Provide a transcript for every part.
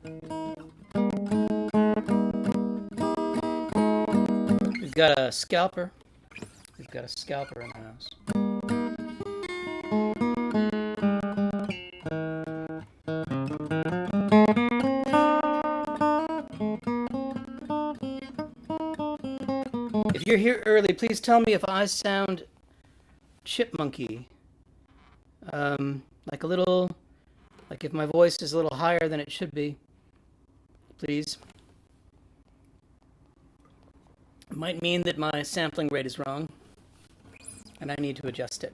We've got a scalper. We've got a scalper in the house. If you're here early, please tell me if I sound chipmunky. Like a little, like if my voice is a little higher than it should be, please. It might mean that my sampling rate is wrong, and I need to adjust it.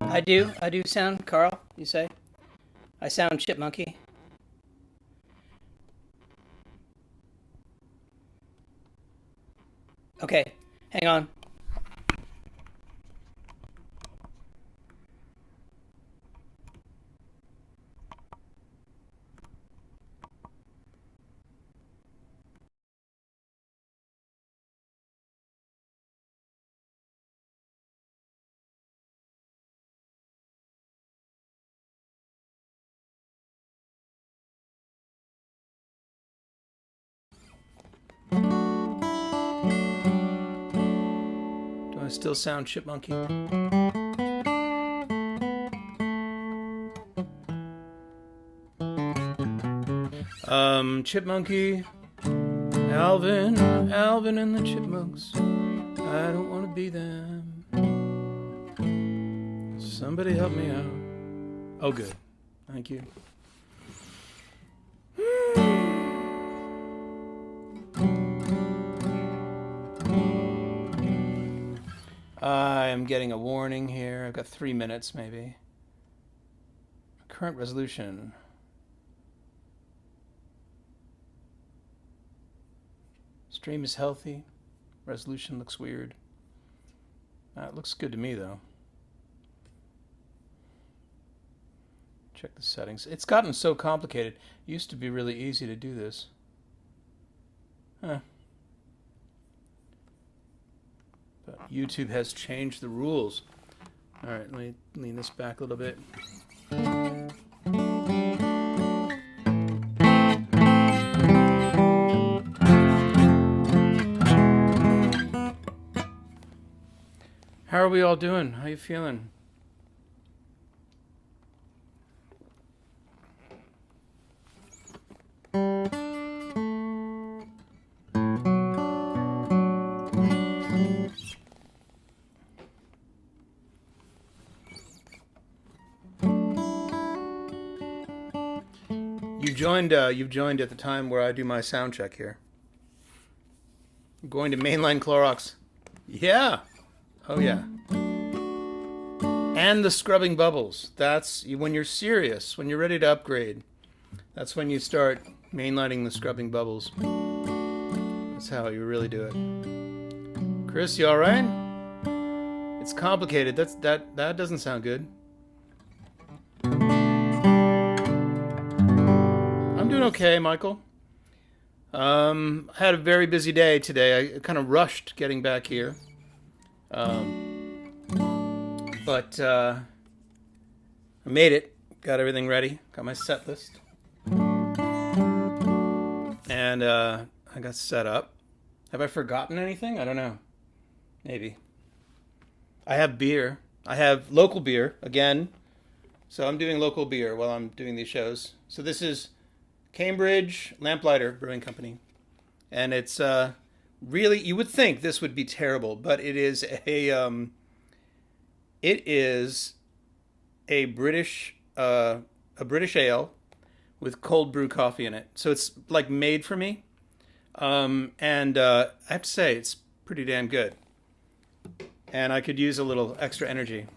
I do sound, Carl, you say? I sound chipmunky. Okay, hang on. Do I still sound chipmunky? Chipmunky, Alvin and the Chipmunks. I don't want to be them. Somebody help me out. Oh, good. Thank you. I am getting a warning here. I've got 3 minutes, maybe. Current resolution. Stream is healthy. Resolution looks weird. It looks good to me, though. Check the settings. It's gotten so complicated. It used to be really easy to do this. Huh. But YouTube has changed the rules. All right, let me lean this back a little bit. How are we all doing? How you feeling? You've joined at the time where I do my sound check here. I'm going to mainline Clorox. Yeah. Oh yeah. And the scrubbing bubbles. That's when you're serious, when you're ready to upgrade. That's when you start mainlining the scrubbing bubbles. That's how you really do it. Chris, you all right? It's complicated. That doesn't sound good. I'm doing okay, Michael. I had a very busy day today. I kind of rushed getting back here. But I made it. Got everything ready. Got my set list. And I got set up. Have I forgotten anything? I don't know. Maybe. I have beer. I have local beer, again. So I'm doing local beer while I'm doing these shows. So this is Cambridge Lamplighter Brewing Company. And it's really, you would think this would be terrible, but it is a British ale with cold brew coffee in it. So it's like made for me. And I have to say, it's pretty damn good. And I could use a little extra energy.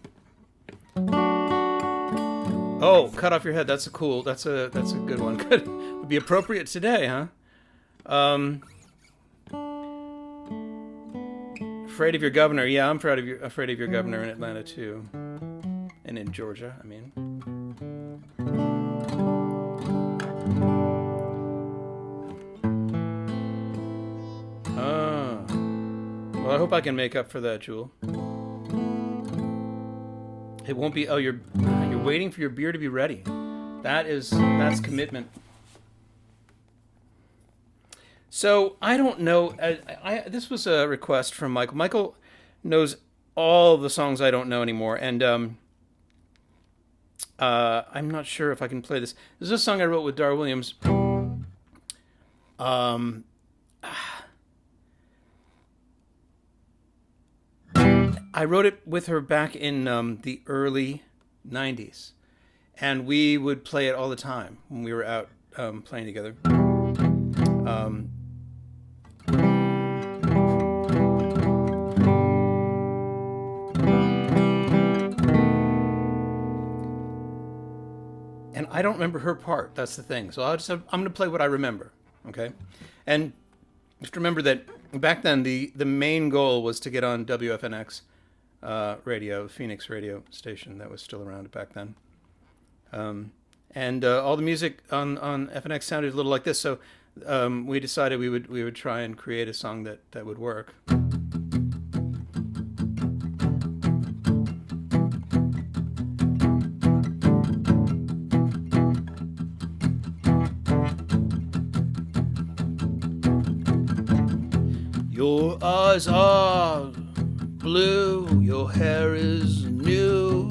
Oh, cut off your head. That's a good one. Good. Would be appropriate today, huh? Afraid of your governor. Yeah, I'm afraid of your governor in Atlanta too. And in Georgia, I mean. Well, I hope I can make up for that, Jewel. It won't be. Oh, you're You're waiting for your beer to be ready. That's commitment. So I don't know. This was a request from Michael. Michael knows all the songs I don't know anymore, and I'm not sure if I can play this. This is a song I wrote with Dar Williams. I wrote it with her back in the early 90s. And we would play it all the time when we were out playing together. And I don't remember her part. That's the thing. So I'm going to play what I remember. Okay? And you have to remember that back then the main goal was to get on WFNX radio, Phoenix radio station that was still around back then. And all the music on FNX sounded a little like this, so we decided we would try and create a song that would work. Your eyes are blue, your hair is new,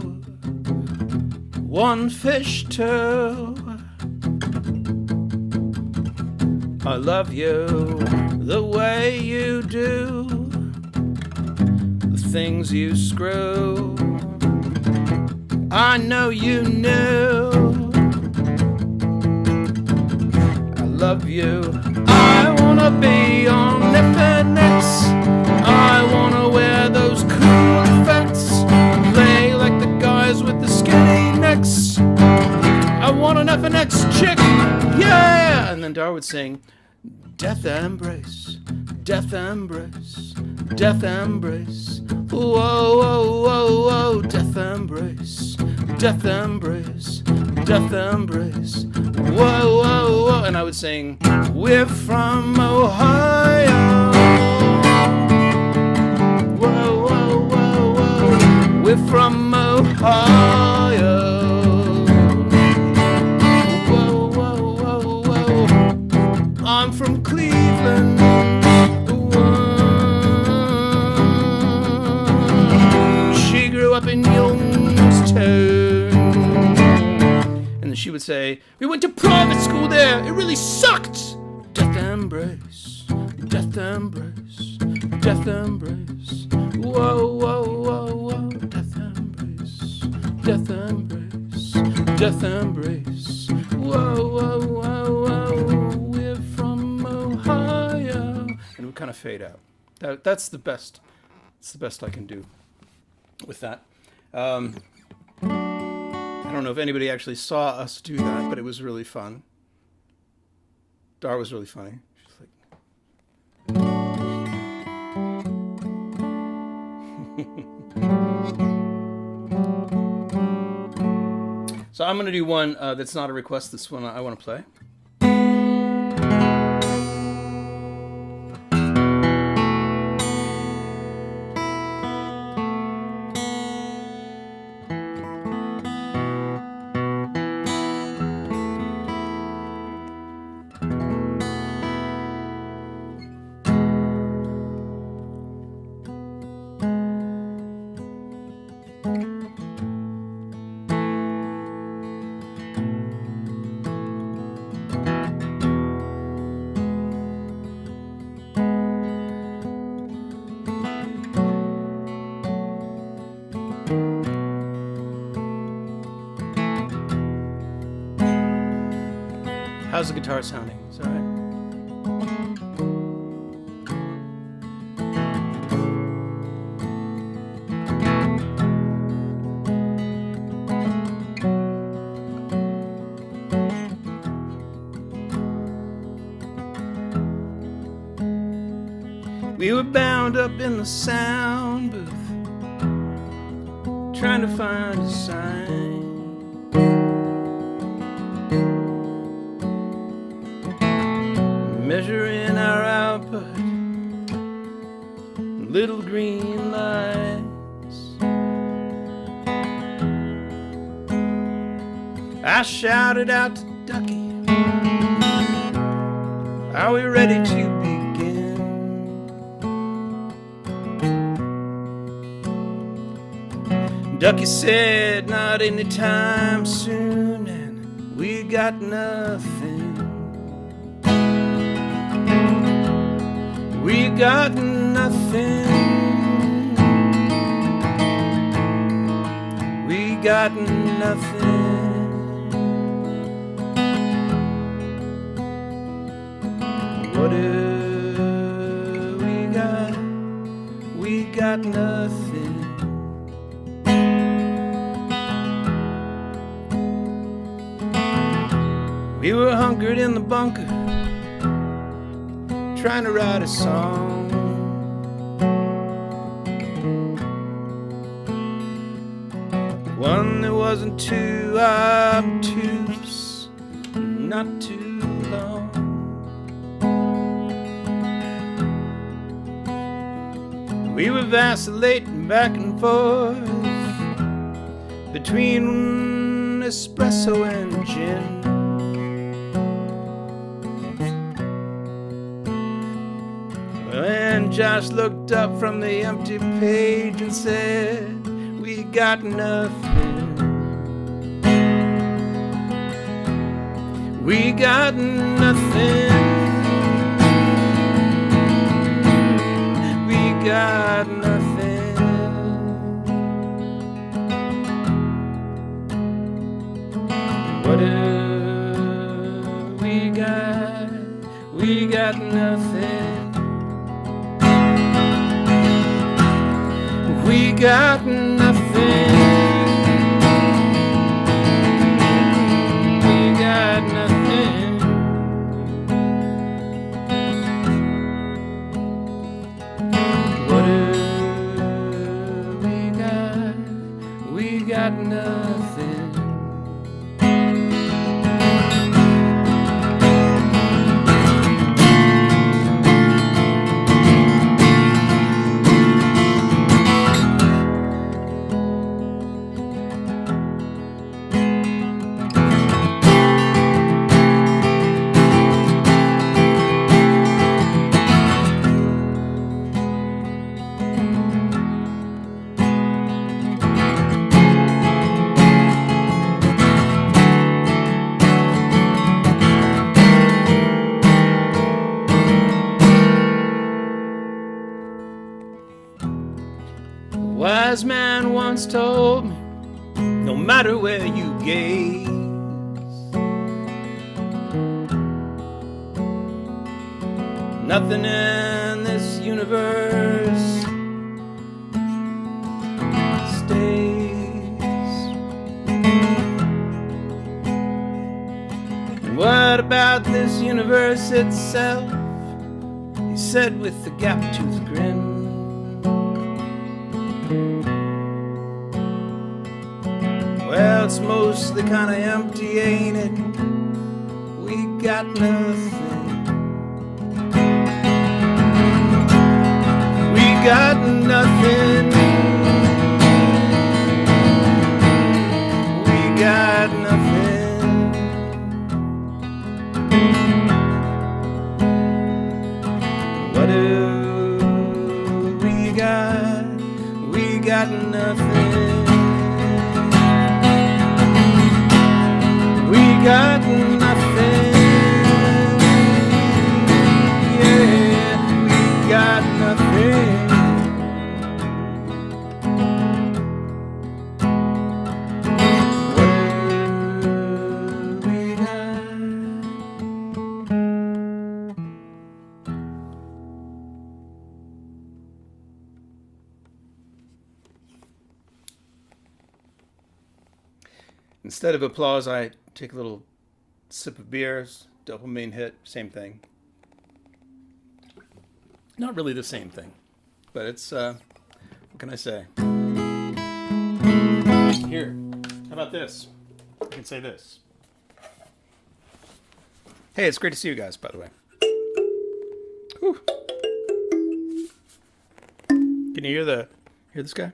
one fish too. I love you the way you do, the things you screw. I know you knew. I love you. I wanna be on FNX. I wanna wear those cool effects, play like the guys with the skinny necks. I want an FNX chick, yeah! And then Dar would sing, death embrace, death embrace, death embrace. Whoa, whoa, whoa, whoa, death embrace, death embrace, death embrace. Whoa, whoa, whoa. And I would sing, we're from Ohio. Whoa, whoa, whoa, whoa. We're from Ohio. Whoa, whoa, whoa, whoa. I'm from Cleveland. Whoa. She grew up in Youngstown. And she would say, we went to private school there. It really sucked. Death embrace, death embrace, death embrace. Whoa, whoa, whoa, whoa. Death embrace, death embrace, death embrace. Whoa, whoa, whoa, whoa. We're from Ohio. And it would kind of fade out. That's the best. It's the best I can do with that. I don't know if anybody actually saw us do that, but it was really fun. Dar was really funny. She's like... So I'm going to do one that's not a request. This one I want to play. How's the guitar sounding? Is that right? We were bound up in the sound booth, trying to find a sign. Measuring our output, little green lights. I shouted out to Ducky, are we ready to begin? Ducky said, not anytime soon, and we got nothing. We got nothing. We got nothing. What do we got? We got nothing. We were hunkered in the bunker, trying to write a song. One that wasn't too obtuse, not too long. We were vacillating back and forth between espresso and gin. And Josh looked up from the empty page and said, we got nothing. We got nothing. We got nothing. What do we got? We got nothing. We got nothing. We got nothing. What do we got? We got nothing. Wise man once told me, no matter where you gaze, nothing in this universe stays. And what about this universe itself? He said with a gap-toothed grin. Well, it's mostly kinda empty, ain't it? We got nothing. We got nothing. We got nothing. What do we got? We got nothing. We got nothing. Yeah, we got nothing. What do we got? Instead of applause, I take a little sip of beer, dopamine hit, same thing. Not really the same thing, but it's, what can I say? Here, how about this? I can say this. Hey, it's great to see you guys, by the way. Whew. Can you hear this guy?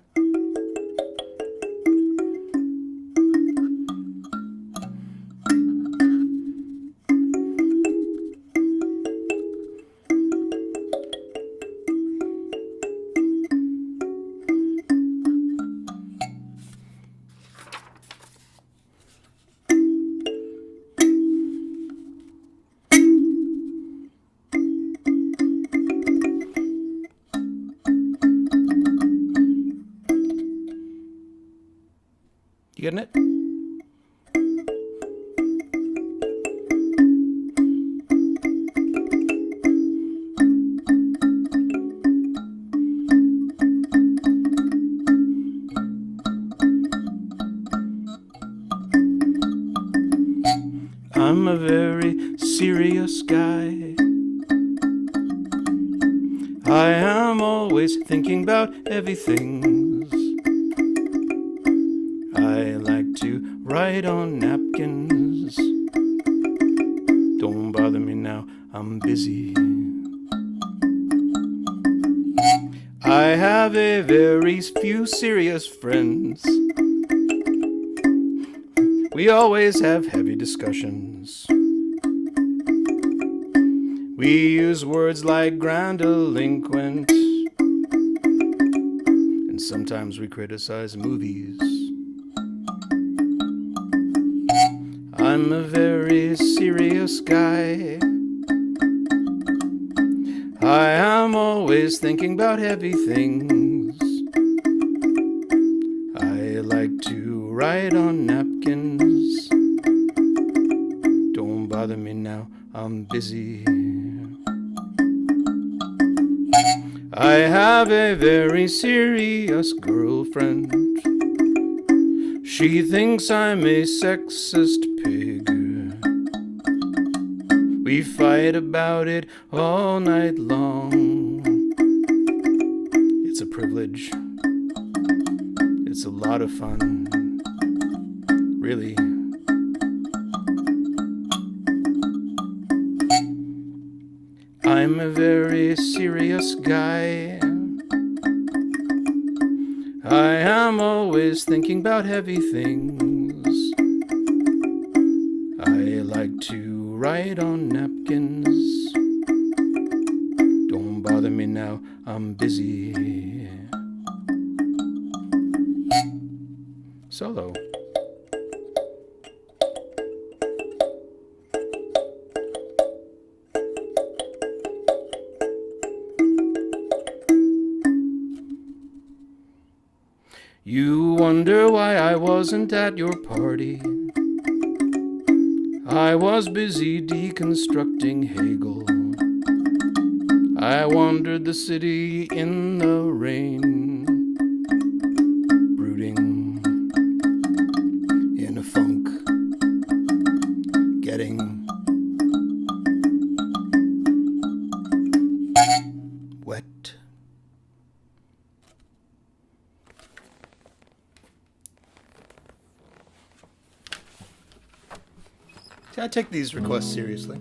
getting it? I'm a very serious guy. I am always thinking about heavy things. I like to write on napkins. Don't bother me now, I'm busy. I have a very few serious friends. We always have heavy discussions. We use words like grandiloquent, and sometimes we criticize movies. I'm a very serious guy. I am always thinking about heavy things. I like to write on napkins. Don't bother me now, I'm busy. I have a very serious girlfriend. She thinks I'm a sexist pig. We fight about it all night long. It's a privilege. It's a lot of fun. Really. I'm a very serious guy. I am always thinking about heavy things. I like to write on napkins. Don't bother me now, I'm busy. Solo. You wonder why I wasn't at your party. I was busy deconstructing Hegel. I wandered the city in the rain, brooding in a funk, getting wet. I take these requests seriously.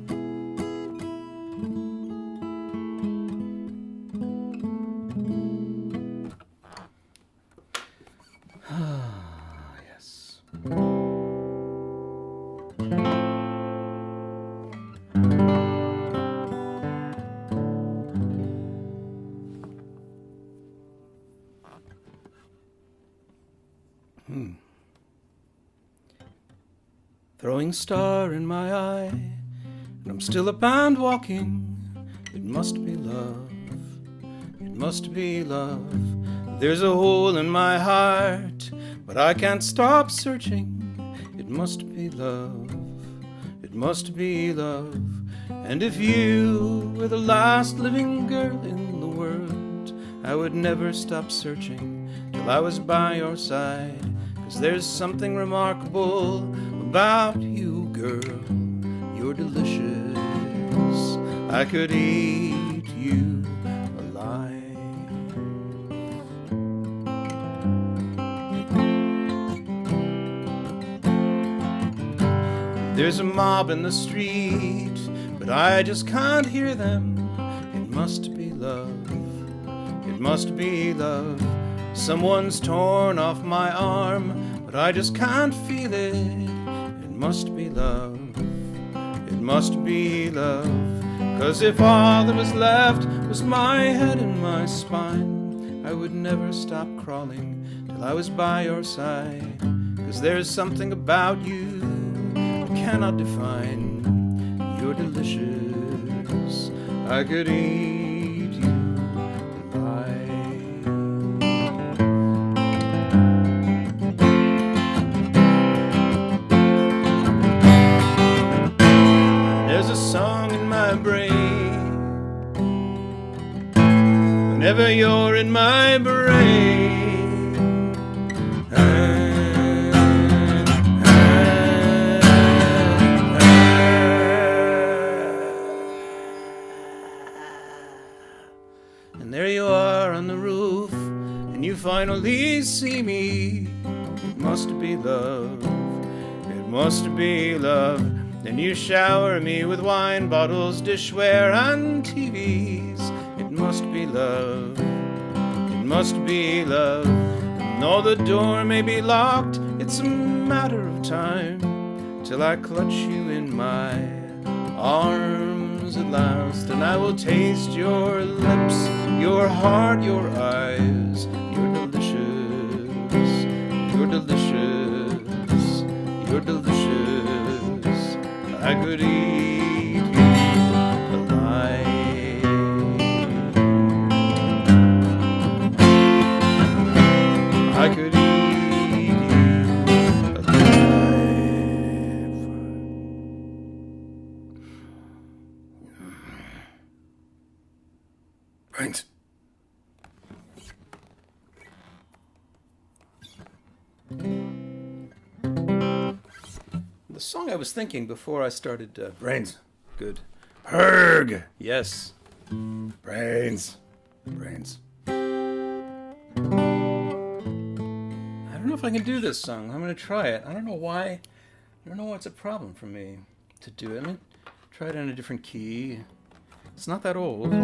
Yes. Throwing star in my eye, and I'm still up and walking. It must be love. It must be love. There's a hole in my heart, but I can't stop searching. It must be love. It must be love. And if you were the last living girl in the world, I would never stop searching till I was by your side. 'Cause there's something remarkable about you, girl. You're delicious. I could eat you alive. There's a mob in the street, but I just can't hear them. It must be love. It must be love. Someone's torn off my arm, but I just can't feel it. It must be love. It must be love. 'Cause if all that was left was my head and my spine, I would never stop crawling till I was by your side. 'Cause there's something about you I cannot define. You're delicious. I could eat you alive. song in my brain. Whenever you're in my brain. And there you are on the roof, and you finally see me. It must be love. It must be love. Then you shower me with wine bottles, dishware, and TVs. It must be love. It must be love. And though the door may be locked, it's a matter of time till I clutch you in my arms at last. And I will taste your lips, your heart, your eyes. You're delicious. You're delicious. You're delicious. I could eat you alive. I could eat you alive. Right. The song I was thinking before I started... Brains. Good. Herg. Yes. Brains. Brains. I don't know if I can do this song. I'm going to try it. I don't know why. I don't know why it's a problem for me to do it. I mean, try it in a different key. It's not that old.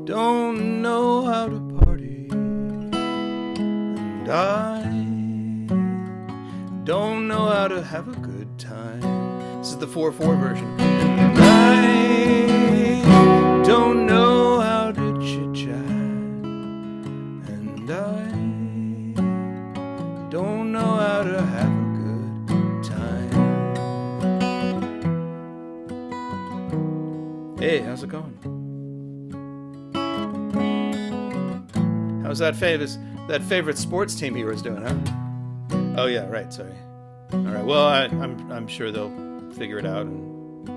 Don't know how to party, and I don't know how to have a good time. This is the 4/4 version. And I don't know how to chit-chat, and I don't know how to have a good time. Hey, how's it going? How's that favorite sports team he was doing, huh? Oh yeah, right. Sorry. All right. Well, I'm sure they'll figure it out, and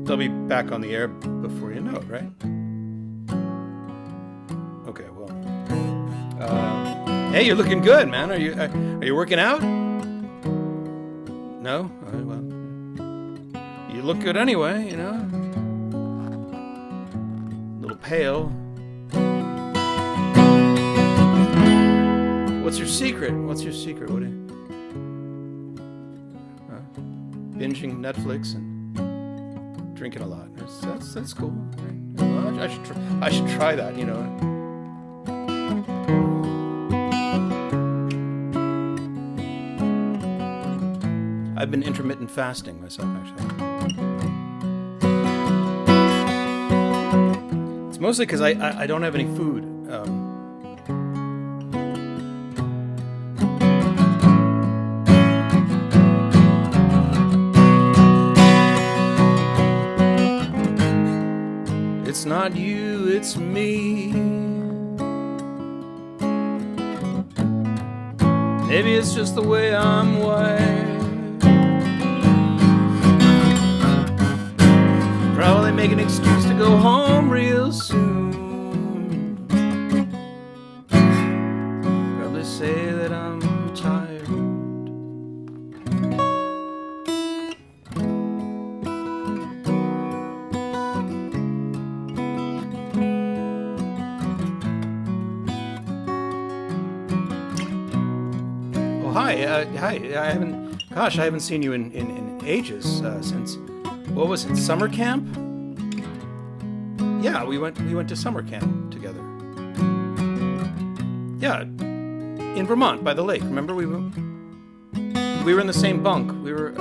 they'll be back on the air before you know it, right? Okay. Well. Hey, you're looking good, man. Are you working out? No. All right, well, you look good anyway. You know. A little pale. What's your secret? What's your secret? What are you... Binging Netflix and drinking a lot. That's cool. Well, I should try that, you know. I've been intermittent fasting myself, actually. It's mostly because I don't have any food. It's not you, it's me. Maybe it's just the way I'm wired. Probably make an excuse to go home real soon. Probably say that I'm tired. Hi. I haven't seen you in ages, since, what was it, summer camp? Yeah, we went to summer camp together. Yeah, in Vermont by the lake. Remember we went? we were in the same bunk. We were,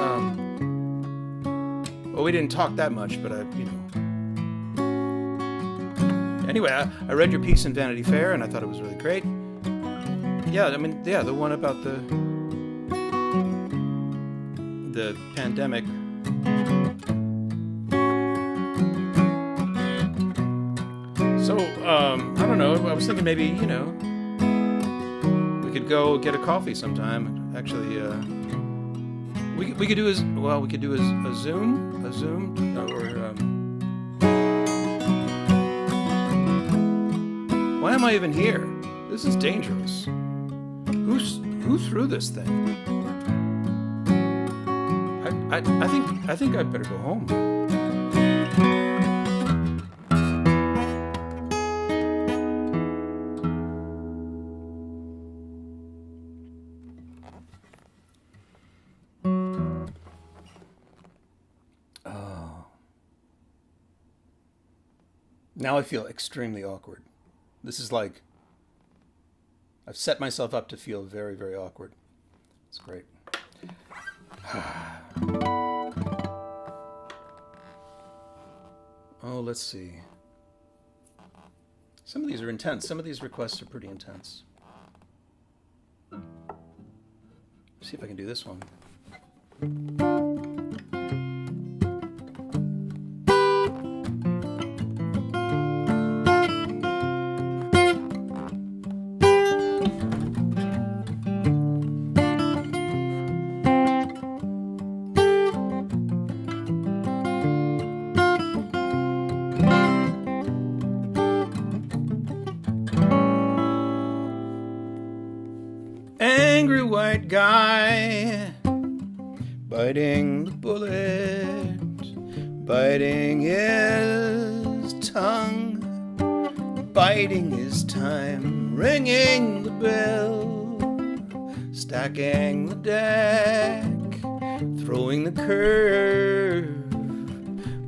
well, we didn't talk that much, but Anyway, I read your piece in Vanity Fair, and I thought it was really great. Yeah, the one about the pandemic. So, I don't know. I was thinking maybe, we could go get a coffee sometime. Actually, we could do a Zoom, or why am I even here? This is dangerous. Who threw this thing? I think I'd better go home. Now I feel extremely awkward. This is like, I've set myself up to feel very, very awkward. It's great. Oh, let's see. Some of these are intense. Some of these requests are pretty intense. See if I can do this one. Angry white guy, biting the bullet, biting his tongue, biding his time, ringing the bell, stacking the deck, throwing the curve,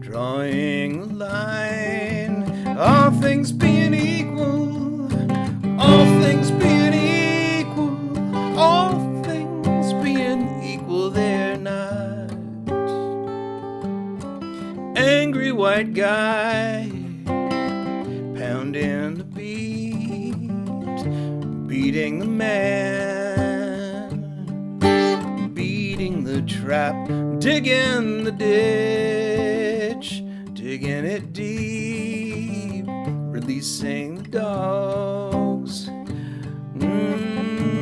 drawing the line, all things being equal, all things being equal. All things being equal, they're not. Angry white guy, pounding the beat, beating the man, beating the trap, digging the ditch, digging it deep, releasing the dogs.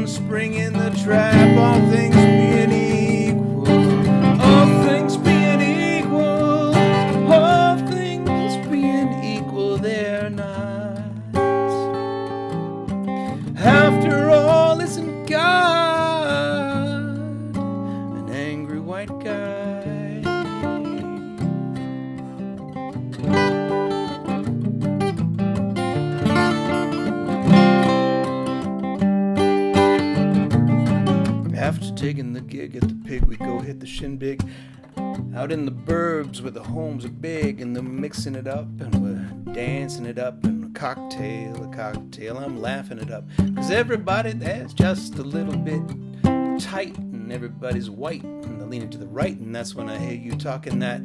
Spring in the trap, all things being equal, all things being equal, all things being equal, they're not. After all, isn't God an angry white guy? After taking the gig at the Pig, we go hit the shindig out in the burbs where the homes are big, and they're mixing it up and we're dancing it up, and a cocktail, I'm laughing it up, cause everybody there's just a little bit tight, and everybody's white, and they're leaning to the right, and that's when I hear you talking that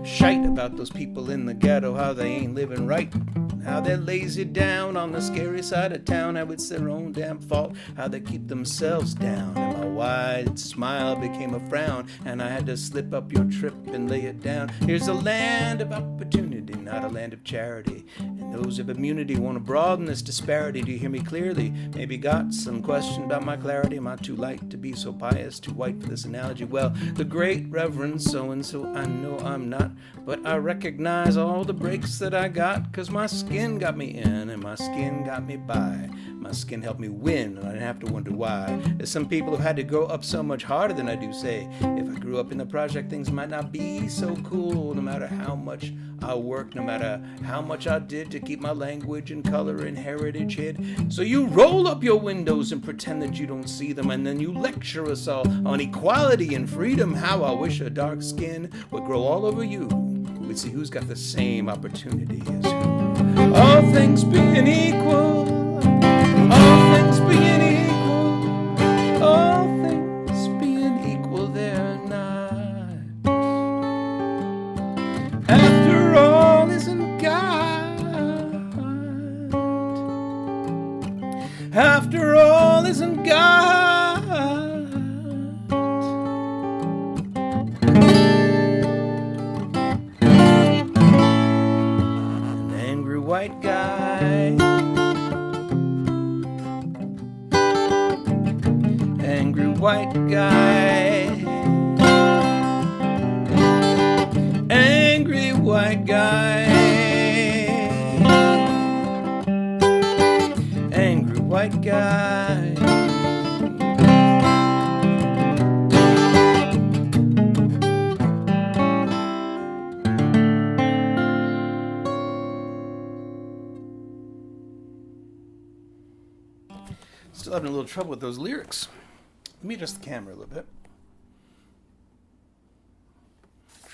shite about those people in the ghetto, how they ain't living right, how they lazy down on the scary side of town, how it's their own damn fault, how they keep themselves down. And my wide smile became a frown, and I had to slip up your trip and lay it down. Here's a land of opportunity, not a land of charity, and those of immunity want to broaden this disparity. Do you hear me clearly? Maybe got some question about my clarity. Am I too light to be so pious, too white for this analogy? Well, the great Reverend so-and-so, I know I'm not, but I recognize all the breaks that I got, cause my skin got me in and my skin got me by. My skin helped me win, and I didn't have to wonder why. There's some people who had to grow up so much harder than I do, say. If I grew up in the project, things might not be so cool, no matter how much I worked, no matter how much I did to keep my language and color and heritage hid. So you roll up your windows and pretend that you don't see them, and then you lecture us all on equality and freedom. How I wish a dark skin would grow all over you. We'd see who's got the same opportunity as who. All things being equal, all things being equal, all things being after all isn't God. An angry white guy. Angry white guy. Angry white guy. Angry white guy. Still having a little trouble with those lyrics. Let me adjust the camera a little bit.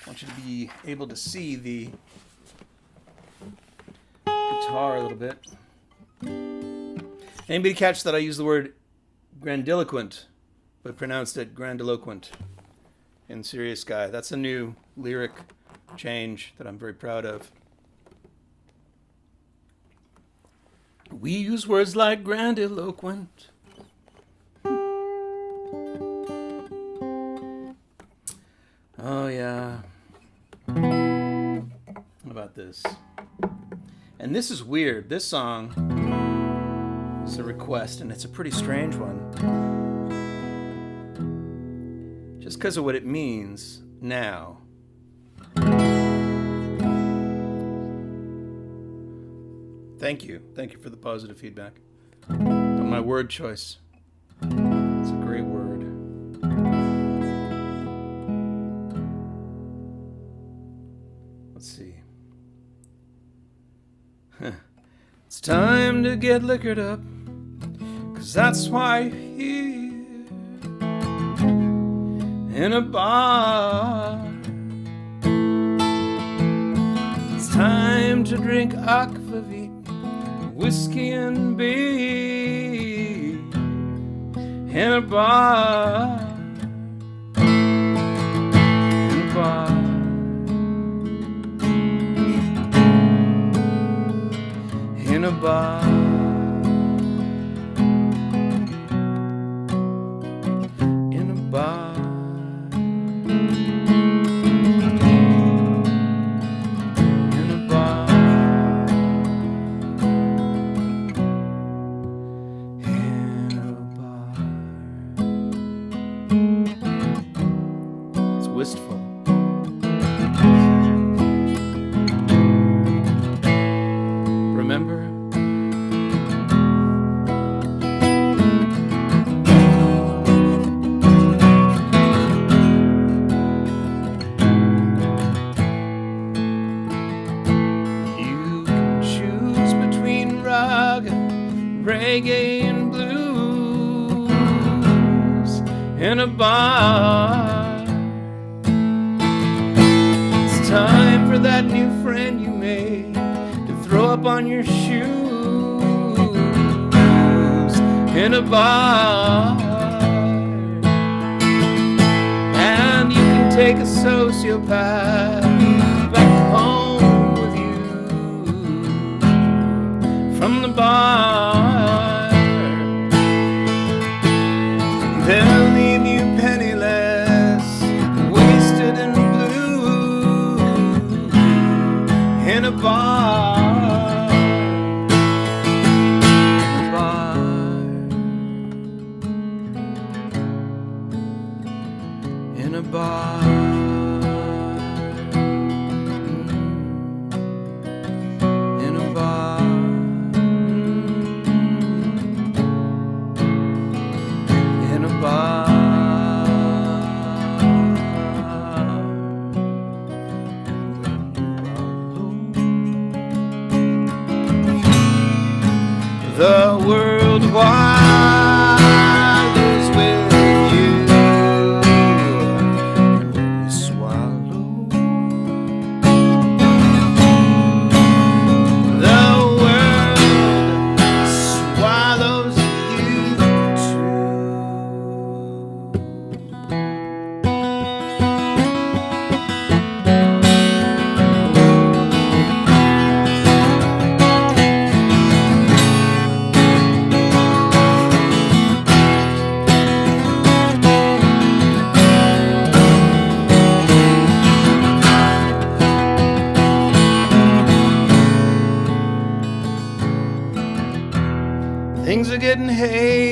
I want you to be able to see the guitar a little bit. Anybody catch that I use the word grandiloquent, but pronounced it grandiloquent in Serious Guy? That's a new lyric change that I'm very proud of. We use words like grandiloquent. Oh, yeah. How about this? And this is weird. This song is a request, and it's a pretty strange one. Just because of what it means now. Thank you. Thank you for the positive feedback on my word choice. It's a great word. Let's see. It's time to get liquored up, 'cause that's why you're here in a bar. It's time to drink aquavit, whiskey and beer in a bar. In a bar. In a bar. In a bar. In a bar. In a bar. It's wistful. Remember? Reggae and blues in a bar. It's time for that new friend you made to throw up on your shoes in a bar. And you can take a sociopath back home with you from the bar. They'll leave you penniless, wasted and blue in a bar. In a bar. In a bar. In a bar. The world wide is with you, and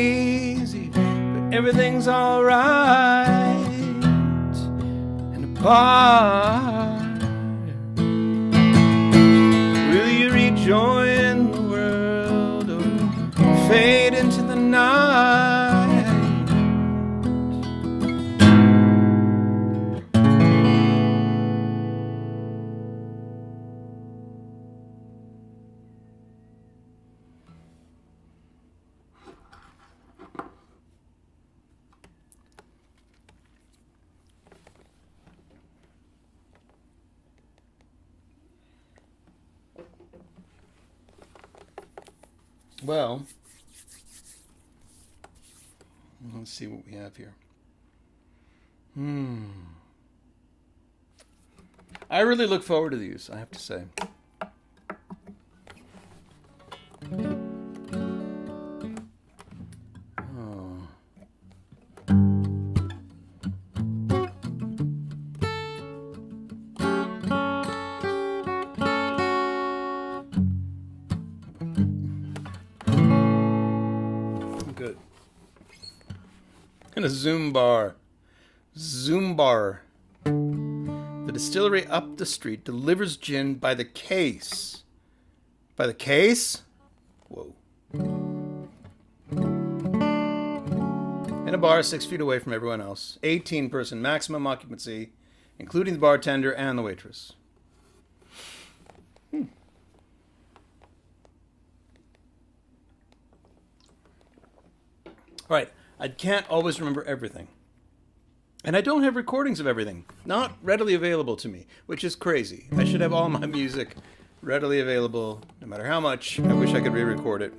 crazy, but everything's alright in a bar. Will you rejoin the world or fade into the night? Well, let's see what we have here. I really look forward to these, I have to say. Good. And a Zoom bar. The distillery up the street delivers gin by the case. By the case? Whoa. In a bar 6 feet away from everyone else. 18-person maximum occupancy, including the bartender and the waitress. All right, I can't always remember everything. And I don't have recordings of everything. Not readily available to me, which is crazy. I should have all my music readily available, no matter how much. I wish I could re-record it.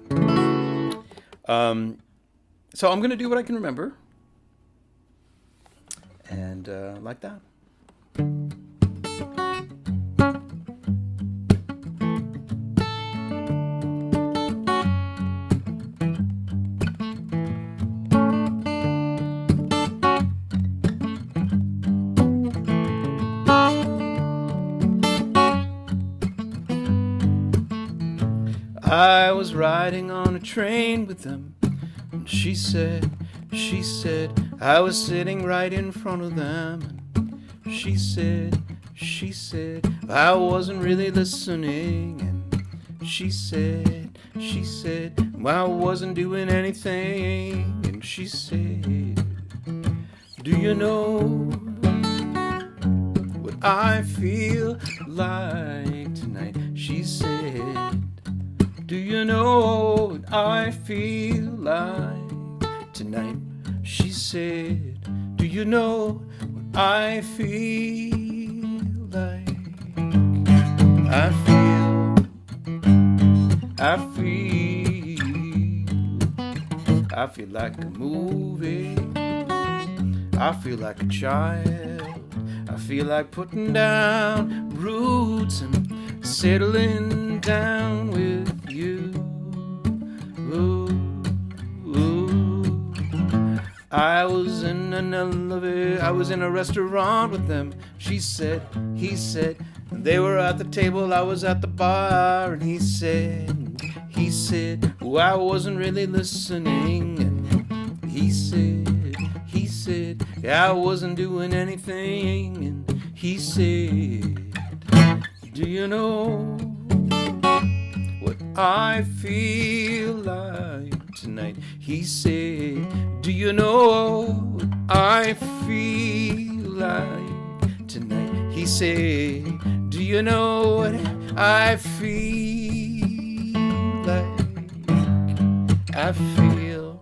So I'm going to do what I can remember. And like that. I was riding on a train with them, and she said, I was sitting right in front of them, and she said, I wasn't really listening, and she said, I wasn't doing anything, and she said, do you know what I feel like tonight? She said, do you know what I feel like tonight? She said, do you know what I feel like? I feel like a movie. I feel like a child. I feel like putting down roots and settling down with you. Ooh, ooh. I was in an elevator, I was in a restaurant with them. She said, he said, they were at the table, I was at the bar, and he said, oh, I wasn't really listening, and he said, yeah, I wasn't doing anything, and he said, do you know what I feel like tonight? He said, do you know what I feel like tonight? He said, do you know what I feel like? I feel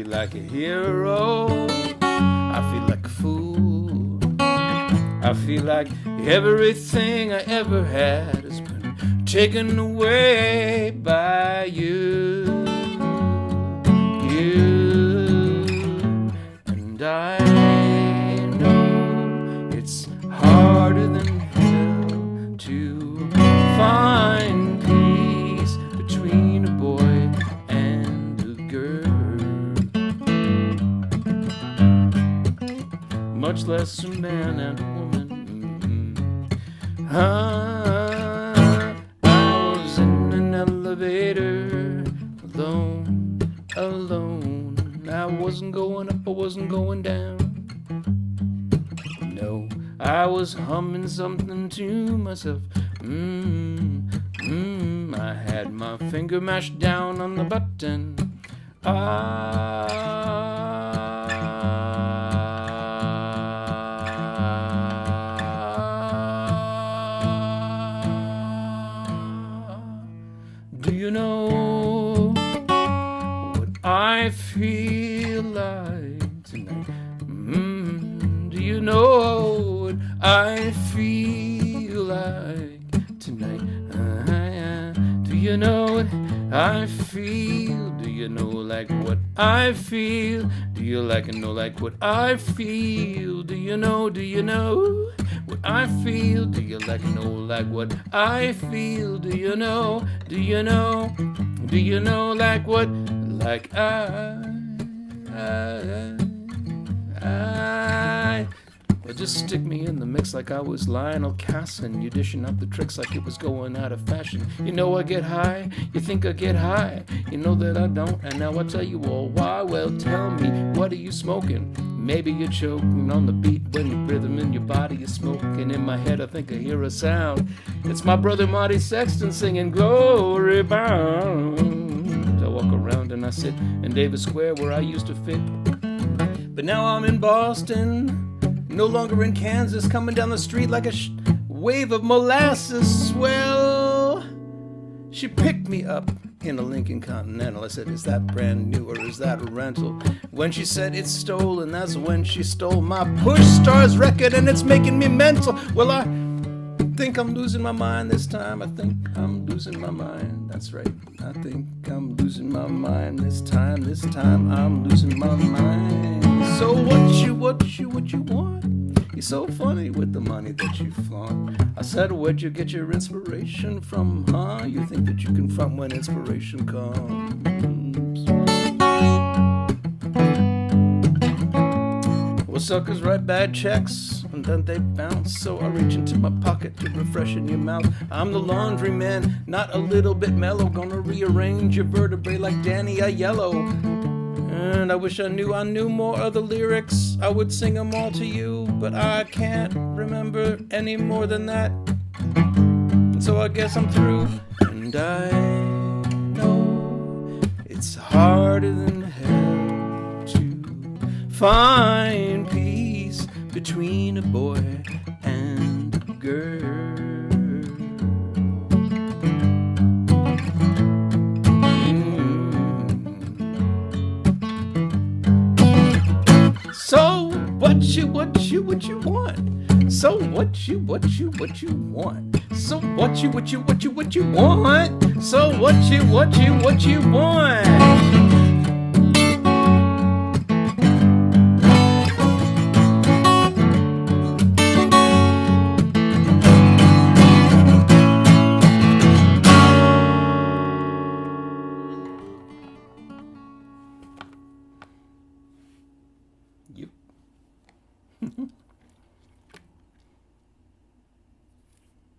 like a hero. I feel like a fool. I feel like everything I ever had has been taken away by you. And I know it's harder than hell to find peace between a boy and a girl, much less a man and a woman. I was elevator, alone, alone. I wasn't going up, I wasn't going down. No, I was humming something to myself. I had my finger mashed down on the button. Do you know what I feel like tonight? Do you know what I feel like tonight? Do you know what I feel? Do you know like what I feel? Do you like and know like what I feel? Do you know what I feel? Do you like and know like what I feel? Do you know like what like well, just stick me in the mix like I was Lionel Cassin. You dishing up the tricks like it was going out of fashion. You know I get high, you think I get high. You know that I don't, and now I tell you all why. Well, tell me, what are you smoking? Maybe you're choking on the beat when the rhythm in your body is smoking. In my head I think I hear a sound. It's my brother Marty Sexton singing Glory Bound. I walk around and I sit in Davis Square where I used to fit. But now I'm in Boston, no longer in Kansas, coming down the street like a wave of molasses. Well, she picked me up in a Lincoln Continental. I said, is that brand new or is that a rental? When she said it's stolen, that's when she stole my Push Stars record, and it's making me mental. Well, I think I'm losing my mind this time. I think I'm losing my mind. That's right. I think I'm losing my mind this time. This time I'm losing my mind. So what you want? You're so funny with the money that you flaunt. I said, where'd you get your inspiration from, huh? You think that you can front when inspiration comes? Well, suckers write bad checks and then they bounce. So I reach into my pocket to refreshen your mouth. I'm the laundry man, not a little bit mellow. Gonna rearrange your vertebrae like Danny Aiello. And I wish I knew more of the lyrics. I would sing them all to you, but I can't remember any more than that. And so I guess I'm through. And I know it's harder than hell to find peace between a boy and a girl. So what you want? So what you want? So what you want? So what you want?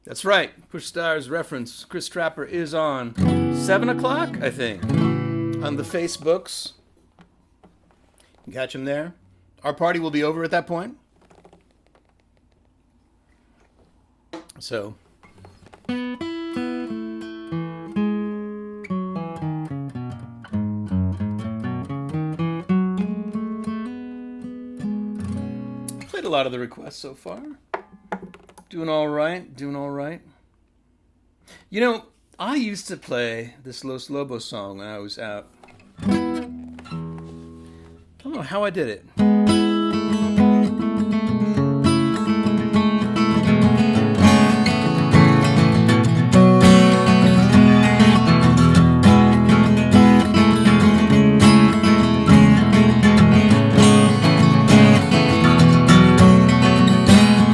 That's right. Push Stars reference. Chris Trapper is on 7 o'clock, I think, on the Facebooks. You can catch him there. Our party will be over at that point. So. Played a lot of the requests so far. Doing all right. You know, I used to play this Los Lobos song when I was out. I don't know how I did it.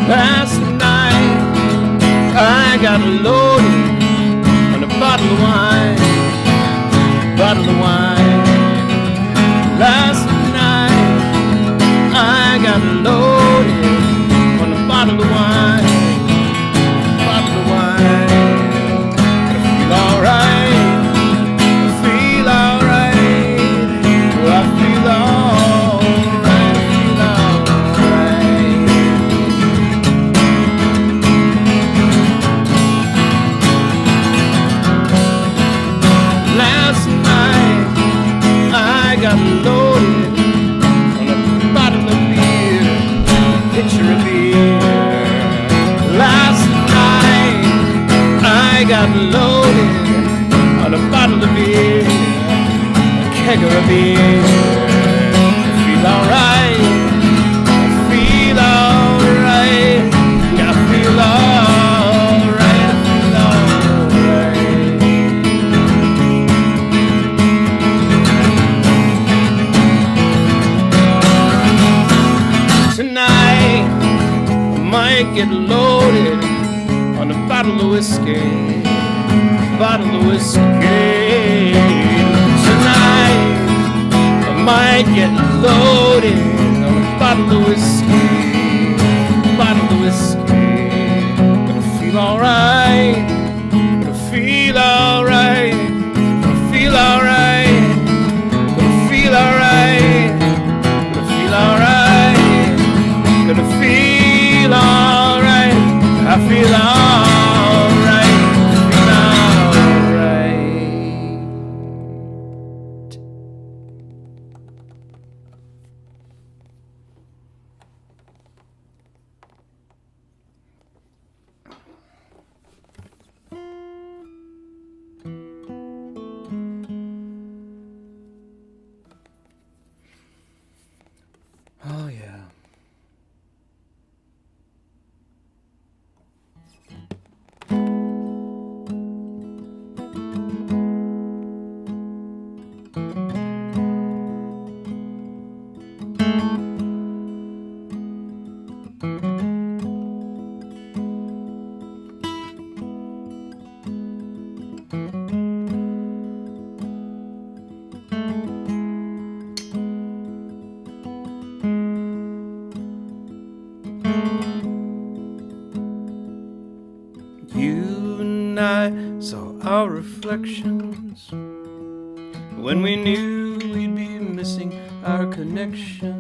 Last night I got loaded on a bottle of wine. Last night on a bottle of beer, a keg of beer. I feel alright, I feel alright, I feel alright, I feel alright. Tonight I might get loaded on a bottle of whiskey, bottle of whiskey. Tonight I might get loaded on a bottle of whiskey, bottle of whiskey. Gonna feel alright, gonna feel alright, gonna feel alright, gonna feel alright, gonna feel alright, gonna feel alright. I feel alright, feel alright. Oh yeah. You and I saw our reflections when we knew we'd be missing our connection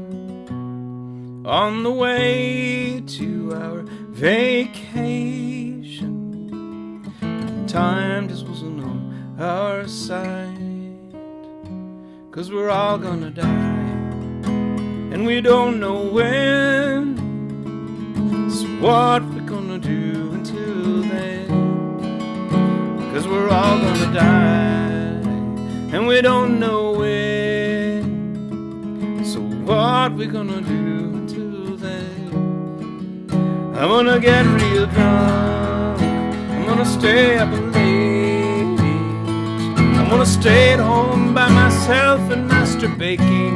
on the way to our vacation. Time just wasn't on our side, 'cause we're all gonna die and we don't know when. So what we're gonna do until then? 'Cause we're all gonna die and we don't know when. So what we gonna do until then? I'm gonna get real drunk, I'm gonna stay up late, I'm gonna stay at home by myself and master baking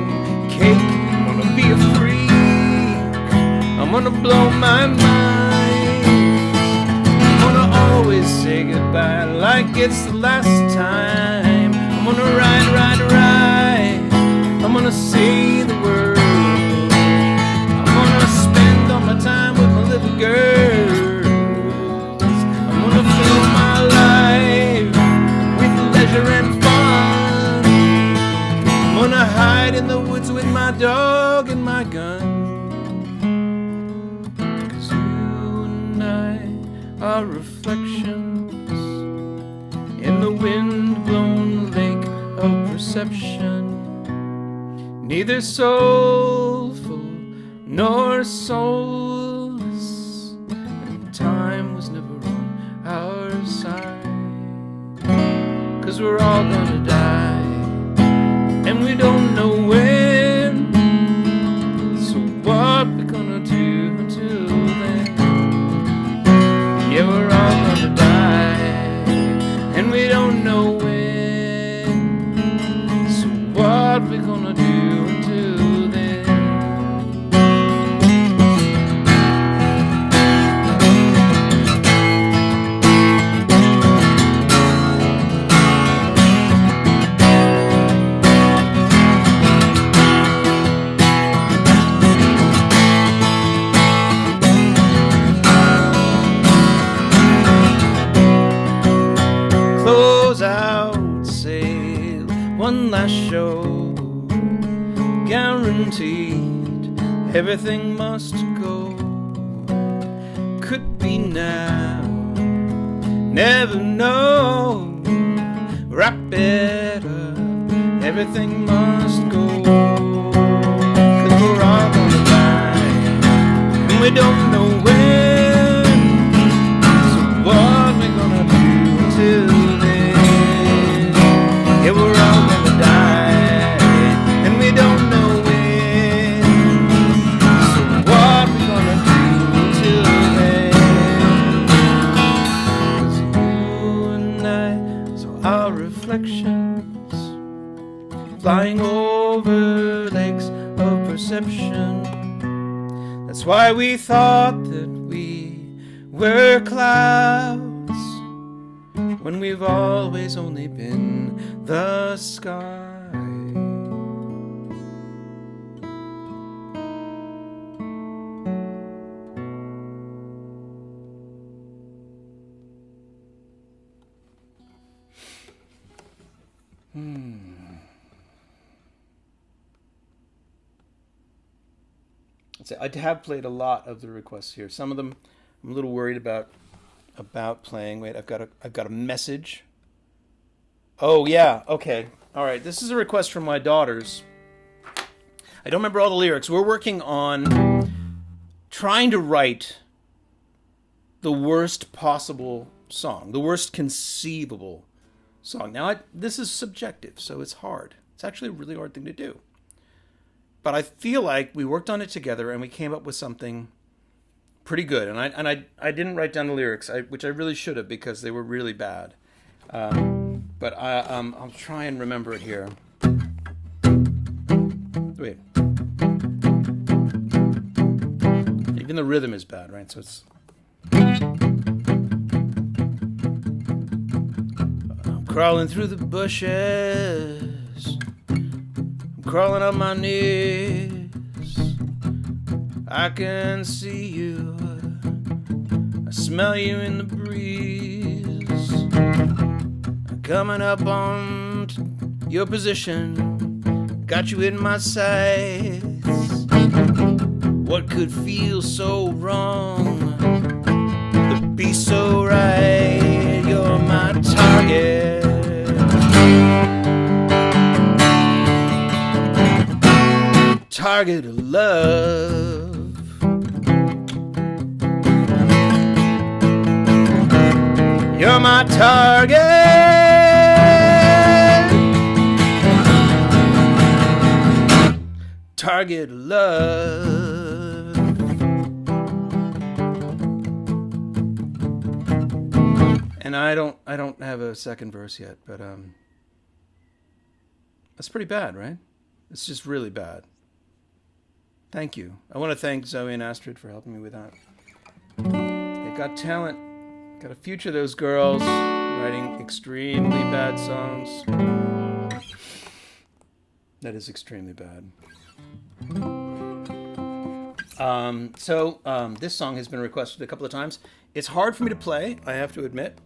cake. I'm gonna be a freak, I'm gonna blow my mind, I'm gonna always say goodbye like it's the last time. I'm gonna ride, ride, ride, I'm gonna see the world, I'm gonna spend all my time with my little girls, I'm gonna fill my life with leisure and fun, I'm gonna hide in the woods with my dog and my gun. Our reflections in the wind-blown lake of perception, neither soulful nor soulless, and time was never on our side, 'cause we're all gonna die and we don't know when. So what we gonna do until then? Yeah, we're all gonna die and we don't know when. So what we gonna do until then? One last show, guaranteed everything must go. Could be now, never know. Wrap it up, everything must go. 'Cause we're all gonna die and we don't know when. So what we gonna do until then? our reflections, flying over lakes of perception. That's why we thought that we were clouds, when we've always only been the sky. I have played a lot of the requests here. Some of them I'm a little worried about playing. Wait, I've got a message. Oh yeah, okay. All right. This is a request from my daughters. I don't remember all the lyrics. We're working on trying to write the worst possible song, the worst conceivable song. Now, this is subjective, so it's hard. It's actually a really hard thing to do. But I feel like we worked on it together and we came up with something pretty good. And I didn't write down the lyrics, which I really should have because they were really bad. But I'll try and remember it here. Wait. Even the rhythm is bad, right? So it's... I'm crawling through the bushes. Crawling up my knees, I can see you, I smell you in the breeze, coming up on your position, got you in my sights. What could feel so wrong, but be so right? You're my target. Target of love. You're my target. Target of love. And I don't have a second verse yet, but that's pretty bad, right? It's just really bad. Thank you. I want to thank Zoe and Astrid for helping me with that. They got talent. Got a future, those girls, writing extremely bad songs. That is extremely bad. This song has been requested a couple of times. It's hard for me to play, I have to admit.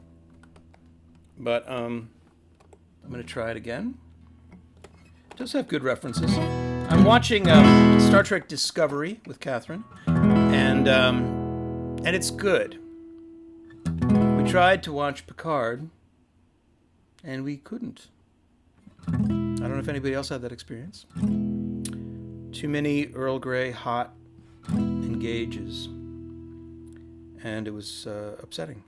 But I'm going to try it again. It does have good references. I'm watching Star Trek Discovery with Catherine, and it's good. We tried to watch Picard, and we couldn't. I don't know if anybody else had that experience. Too many Earl Grey hot engages, and it was upsetting.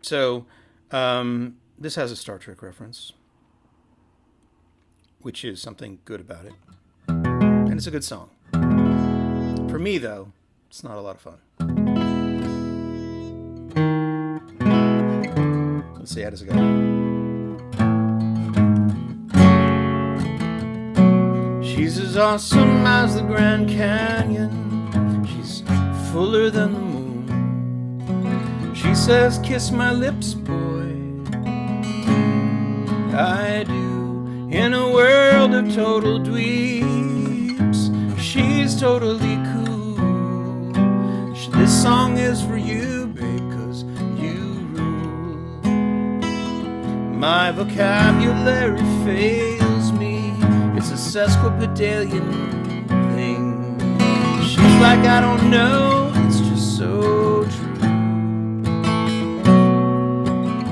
So this has a Star Trek reference, which is something good about it. And it's a good song. For me, though, it's not a lot of fun. Let's see, how does it go? She's as awesome as the Grand Canyon. She's fuller than the moon. She says, kiss my lips, boy. I do. In a world of total dweebs, she's totally cool. This song is for you, babe, 'cause you rule. My vocabulary fails me. It's a sesquipedalian thing. She's like, I don't know, it's just so true.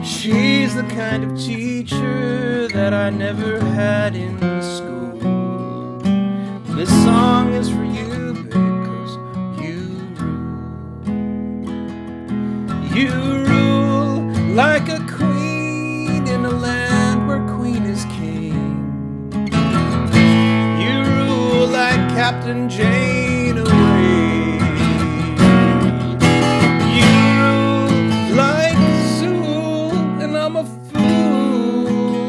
She's the kind of teacher that I never had in school. This song is for you, babe, 'cause you rule. You rule like a queen in a land where queen is king. You rule like Captain Janeway. You rule like Zool, and I'm a fool.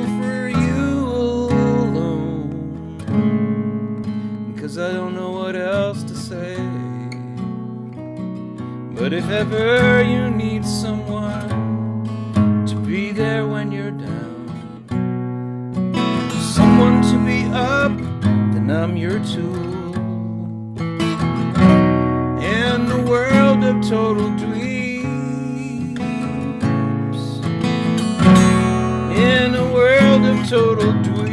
if ever you need someone to be there when you're down, someone to be up, then I'm your tool. In the world of total dweebs, in a world of total dweebs,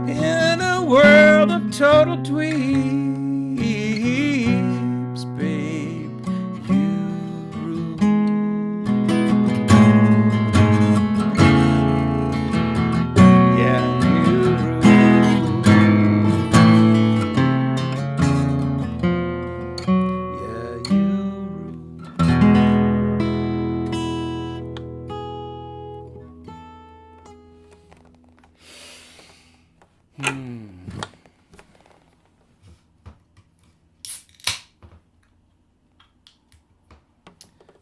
in a world of total dweebs, babe, you rule. Yeah, you rule. Yeah, you rule.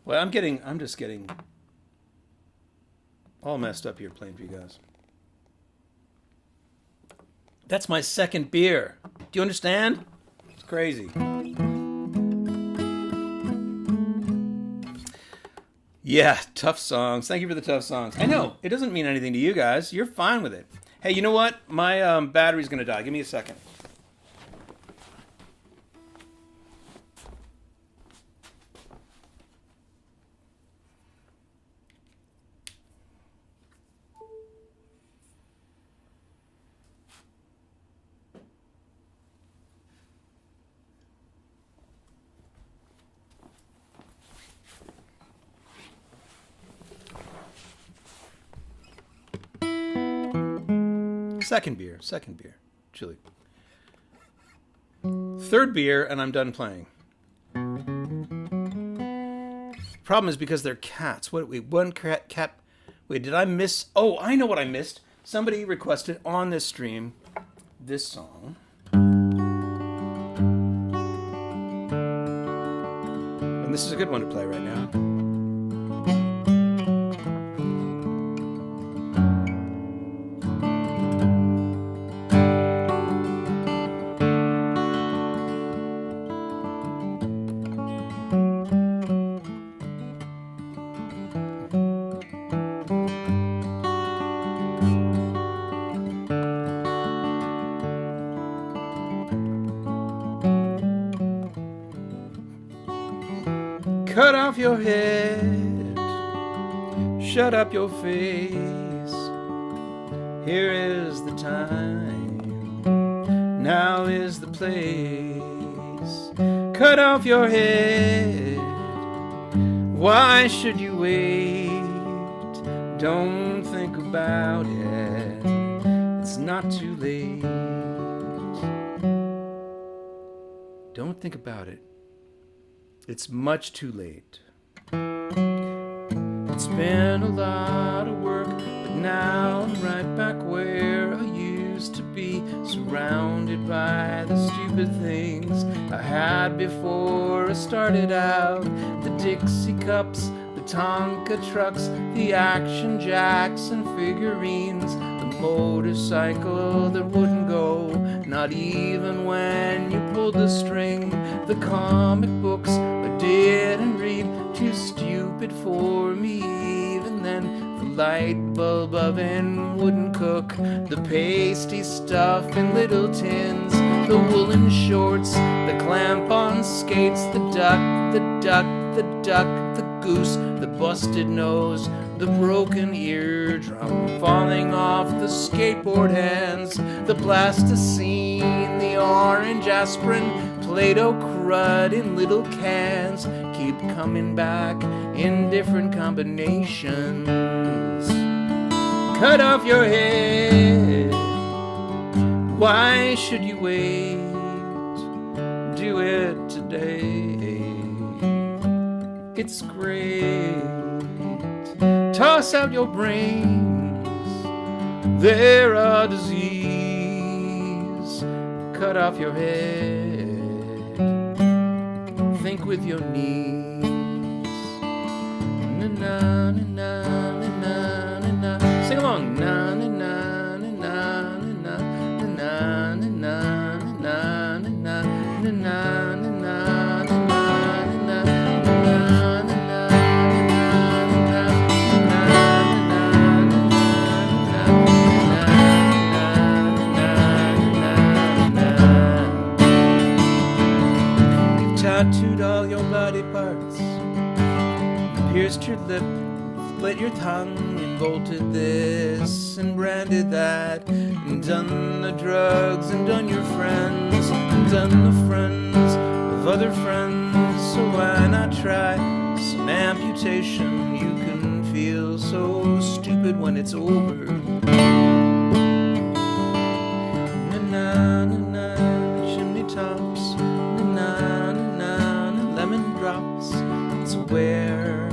Well, I'm just getting all messed up here playing for you guys. That's my second beer. Do you understand? It's crazy. Yeah, tough songs. Thank you for the tough songs. I know, it doesn't mean anything to you guys. You're fine with it. Hey, you know what? My battery's going to die. Give me a second. Second beer, chili. Third beer, and I'm done playing. Problem is because they're cats. One cat. Wait, did I miss? Oh, I know what I missed. Somebody requested on this stream this song. And this is a good one to play right now. Cut off your head, shut up your face. Here is the time, now is the place. Cut off your head, why should you wait? Don't think about it, it's not too late. Don't think about it. It's much too late. It's been a lot of work, but now I'm right back where I used to be, surrounded by the stupid things I had before I started out. The Dixie cups, the Tonka trucks, the Action Jacks and figurines, the motorcycle that wouldn't go, not even when you pulled the string, the comic books I didn't read, too stupid for me even then, the light bulb oven wouldn't cook, the pasty stuff in little tins, the woolen shorts, the clamp-on skates, the duck, the duck, the duck, the goose, the busted nose, the broken eardrum falling off the skateboard hands, the plasticine, the orange aspirin, Play-Doh crud in little cans, keep coming back in different combinations. Cut off your head, why should you wait? Do it today, it's great. Toss out your brains, they're a disease. Cut off your head, think with your knees. Na na na na na na na. Sing along. Na na na na na na na na na na na na na bit your lip, split your tongue, and bolted this, and branded that, and done the drugs, and done your friends, and done the friends of other friends. So why not try some amputation? You can feel so stupid when it's over. Na-na-na-na, chimney tops, na-na-na-na, lemon drops. It's where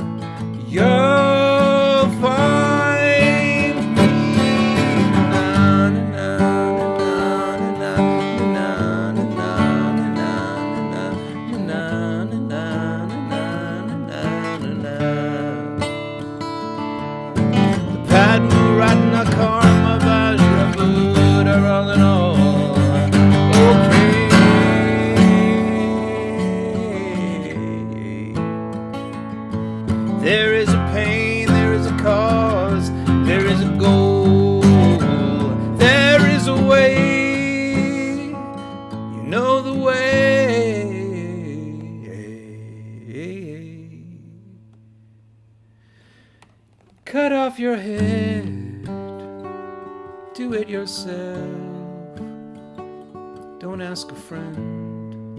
you'll find me. The Padma, Ratna, Karma, Vajra, Buddha are all in all okay. There is a pain, there is a cause, there is a goal, there is a way, you know the way. Cut off your head, do it yourself, don't ask a friend,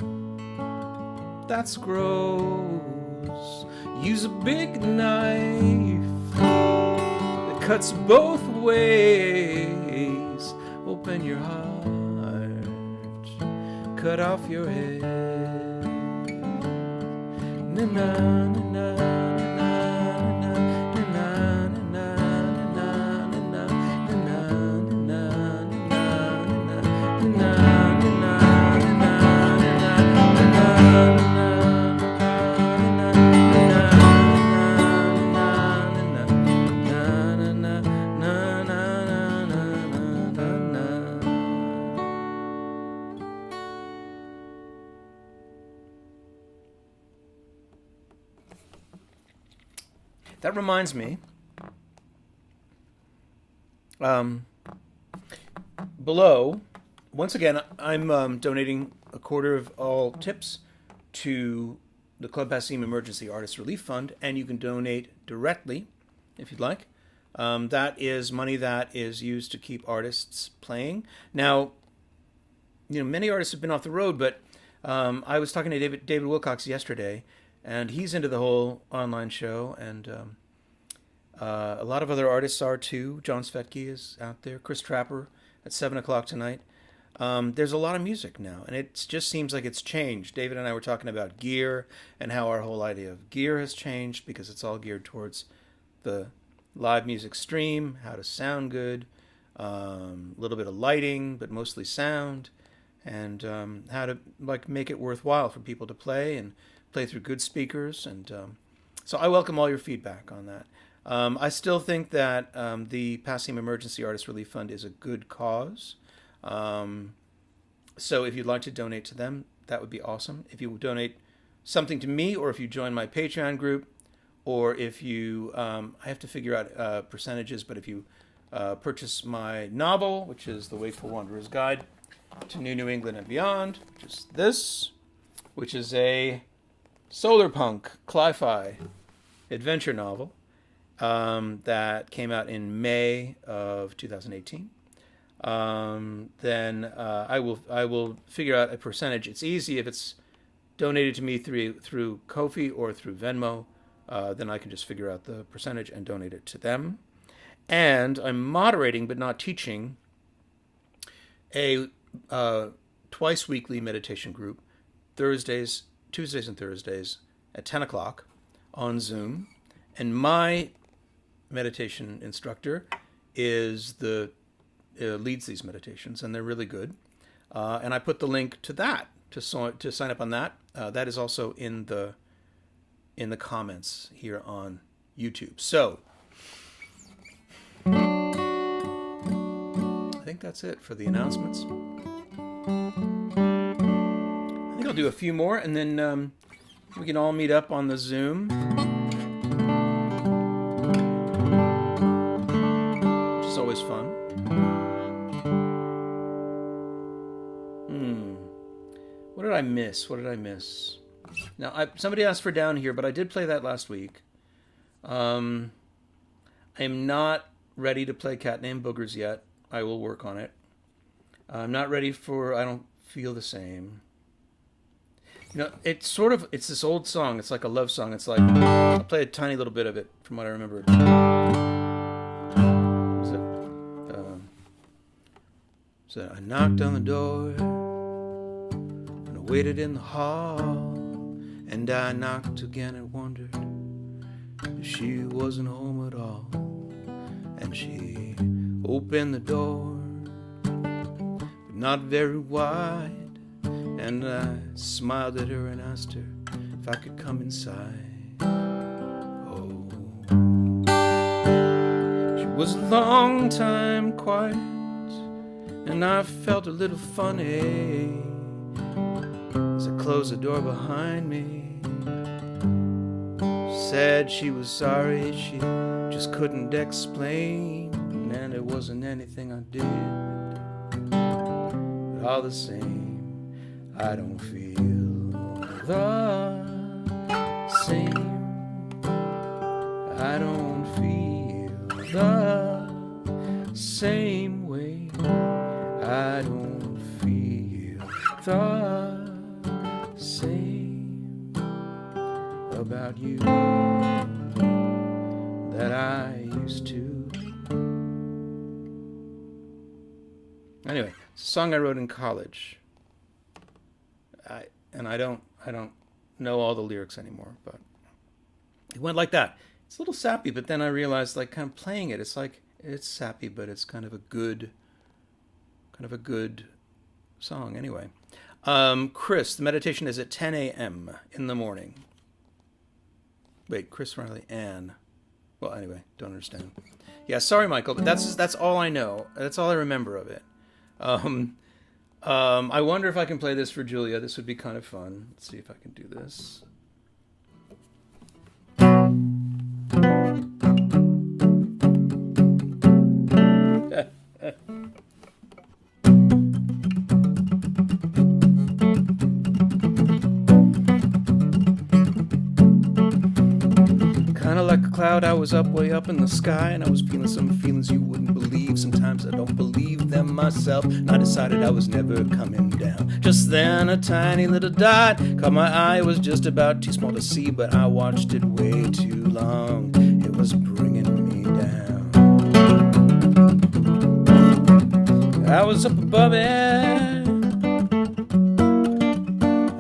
that's gross. Use a big knife that cuts both ways. Open your heart, cut off your head. Na-na-na-na. That reminds me, below, once again, I'm donating a quarter of all tips to the Club Passim Emergency Artist Relief Fund, and you can donate directly if you'd like. That is money that is used to keep artists playing. Now, many artists have been off the road, but I was talking to David Wilcox yesterday, and he's into the whole online show, and a lot of other artists are too. John Svetke is out there. Chris Trapper at 7 o'clock tonight. There's a lot of music now, and it just seems like it's changed. David and I were talking about gear and how our whole idea of gear has changed because it's all geared towards the live music stream, how to sound good, a little bit of lighting, but mostly sound, and how to make it worthwhile for people to play and play through good speakers. And so I welcome all your feedback on that. I still think that the Passim Emergency Artist Relief Fund is a good cause. So if you'd like to donate to them, that would be awesome. If you donate something to me, or if you join my Patreon group, or if you, I have to figure out percentages, but if you purchase my novel, which is The Wakeful Wanderer's Guide to New England and Beyond, which is this, which is a solar punk, cli-fi adventure novel that came out in May of 2018. Then I will figure out a percentage. It's easy if it's donated to me through Ko-fi or through Venmo. Then I can just figure out the percentage and donate it to them. And I'm moderating but not teaching a twice weekly meditation group, Tuesdays and Thursdays at 10 o'clock on Zoom. And my meditation instructor is leads these meditations, and they're really good. And I put the link to that to sign up on that. That is also in the comments here on YouTube. So I think that's it for the announcements. I think I'll do a few more, and then we can all meet up on the Zoom, which is always fun. What did I miss? Now, somebody asked for Down Here, but I did play that last week. I am not ready to play Cat Named Boogers yet. I will work on it. I'm not ready for I Don't Feel the Same. It's this old song. It's like a love song. It's like, I'll play a tiny little bit of it from what I remember. So I knocked on the door and I waited in the hall, and I knocked again and wondered if she wasn't home at all. And she opened the door, but not very wide, and I smiled at her and asked her if I could come inside. Oh, she was a long time quiet, and I felt a little funny as I closed the door behind me. She said she was sorry, she just couldn't explain, and it wasn't anything I did. But all the same, I don't feel the same. I don't feel the same way. I don't feel the same about you that I used to. Anyway, it's a song I wrote in college. I don't know all the lyrics anymore, but it went like that. It's a little sappy, but then I realized, like, kind of playing it, it's like, it's sappy, but it's kind of a good song anyway. Chris, the meditation is at 10 a.m. in the morning. Wait, Chris Riley, Anne. Well, anyway, don't understand. Yeah, sorry, Michael, but that's all I know. That's all I remember of it. I wonder if I can play this for Julia. This would be kind of fun. Let's see if I can do this. Like a cloud, I was way up in the sky, and I was feeling some feelings you wouldn't believe. Sometimes I don't believe them myself, and I decided I was never coming down. Just then a tiny little dot caught my eye. It was just about too small to see, but I watched it way too long. It was bringing me down. I was up above it.